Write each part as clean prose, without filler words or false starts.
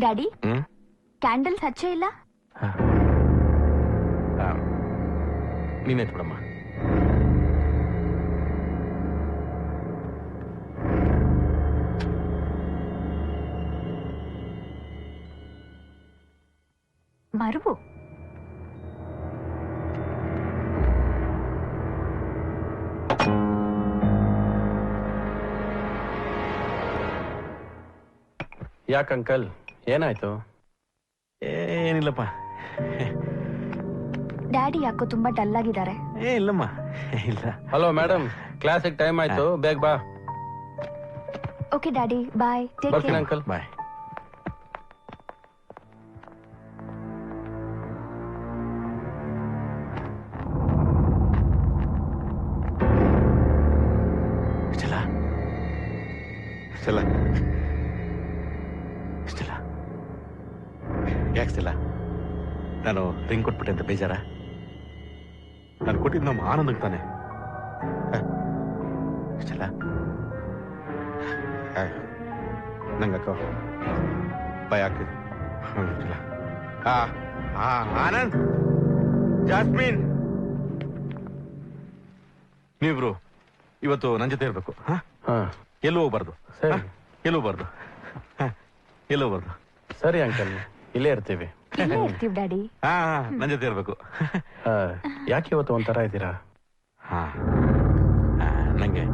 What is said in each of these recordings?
Daddy candles ಹಚ್ಚೇ ಇಲ್ಲ. ನೀನೇ ಬಿಡಮ್ಮ. ಮರುವು ಯಾಕ ಅಂಕಲ್, ಏನಾಯ್ತು? ಏನಿಲ್ಲಪ್ಪ. ಡ್ಯಾಡಿ ಯಾಕೋ ತುಂಬಾ ಡಲ್ ಆಗಿದ್ದಾರೆ. ಇಲ್ಲಮ್ಮ, ಇಲ್ಲ. ಹಲೋ ಮೇಡಮ್, ಕ್ಲಾಸಿಗೆ ಟೈಮ್ ಆಯ್ತು, ಬೇಗ ಬಾ. ಓಕೆ ಡ್ಯಾಡಿ, ಬಾಯ್. ಟೇಕ್ ಬರ್ತೀನಿ ಕೇರ್. ಅಂಕಲ್. ಬಾಯ್. ಸ್ಟೆಲ್ಲಾ, ಸ್ಟೆಲ್ಲಾ, ಸ್ಟೆಲ್ಲಾ, ಯಾಕೆ ಸ್ಟೆಲ್ಲಾ? ನಾನು ರಿಂಗ್ ಕೊಟ್ಬಿಟ್ಟೆ ಅಂತ ಬೇಜಾರ? ನಾನು ಕೊಟ್ಟಿದ್ದು ನಮ್ಮ ಆನಂದಕ್ಕೆ ತಾನೆ. ಸ್ಟೆಲ್ಲಾ, ನಂಗೆ ಅಕ್ಕ ಭಯ ಆಗ್ತಿದೆ. ಆನಂದ್, ಜಾಸ್ಮಿನ್, ನೀವಿಬ್ರು ಇವತ್ತು ನನ್ನ ಜೊತೆ ಇರ್ಬೇಕು. ಎಲ್ಲೂ ಹೋಗ್ಬಾರ್ದು, ಎಲ್ಲೂ ಹೋಗ್ಬಾರ್ದು, ಎಲ್ಲೂ ಹೋಗ್ಬಾರ್ದು. ಸರಿ ಅಂಕಲ್, ಇಲ್ಲೇ ಇರ್ತೀವಿ. ಇಲ್ಲೇ ಇರ್ತೀವಿ ಡ್ಯಾಡಿ. ನನ್ನ ಜೊತೆ ಇರ್ಬೇಕು. ಯಾಕೆ ಇವತ್ತು ಒಂಥರ ಇದ್ದೀರಾ? ನಂಗೆ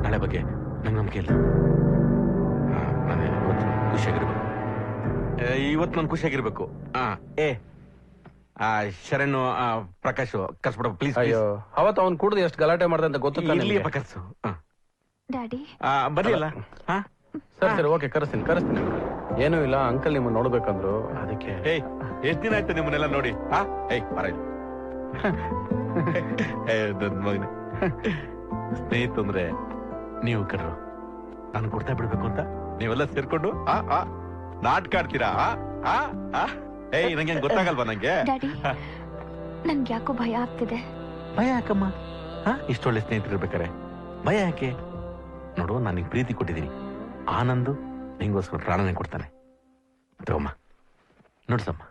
ನಾಳೆ ಬಗ್ಗೆ ನಂಗೆ ನಂಬಿಕೆ ಇಲ್ಲ. ನಾನು ಇವತ್ತು ಖುಷಿಯಾಗಿರ್ಬೇಕು. ಇವತ್ತು ನಾನು ಖುಷಿಯಾಗಿರ್ಬೇಕು. ಶರಣ್, ಪ್ರಕಾಶ್ ಕರ್ಸ್ಬಿಡ ಪ್ಲೀಸ್. ಅಯ್ಯೋ, ಅವತ್ತು ಅವ್ನು ಕುಡ್ದು ಎಷ್ಟು ಗಲಾಟೆ ಮಾಡ್ದೆ ಅಂತ ಗೊತ್ತು. ಕರ್ಸು. ಡ್ಯಾಡಿ ಬರ್ಲಿಲ್ಲ. ಸರಿ ಸರಿ, ಓಕೆ, ಕರೆಸ್ತೀನಿ. ಏನೂ ಇಲ್ಲ, ಅಂಕಲ್ ನಿಮ್ಮನ್ನ ನೋಡ್ಬೇಕಂದ್ರು, ಅದಕ್ಕೆ. ಎಷ್ಟ್ ದಿನ ಆಯ್ತು ನಿಮ್ಮನ್ನೆಲ್ಲ ನೋಡಿ? ಬರ ಮಗನ ಸ್ನೇಹಿತಂದ್ರೆ ನೀವು ಕಡ್ರು. ನಾನು ಕೊಡ್ತಾ ಬಿಡ್ಬೇಕು ಅಂತ ನೀವೆಲ್ಲ ಸೇರ್ಕೊಂಡು ನಾಟಕ ಆಡ್ತೀರಾ? ನಂಗೆ ಗೊತ್ತಾಗಲ್ವಾ? ನಂಗೆ ಡ್ಯಾಡಿ, ನನ್ಗೆ ಯಾಕೋ ಭಯ ಆಗ್ತಿದೆ. ಭಯ ಯಾಕಮ್ಮ? ಇಷ್ಟೊಳ್ಳೆ ಸ್ನೇಹಿತರು ಇರ್ಬೇಕಾರೆ ಭಯ ಯಾಕೆ? ನೋಡು, ನಾನು ನಿಂಗೆ ಪ್ರೀತಿ ಕೊಟ್ಟಿದ್ದೀನಿ. ಆನಂದು ನಿಂಗೋಸ್ಕರ ಪ್ರಾಣನೇ ಕೊಡ್ತಾನೆ. ತಗೊಮ್ಮ, ನೋಡ್ಸಮ್ಮ.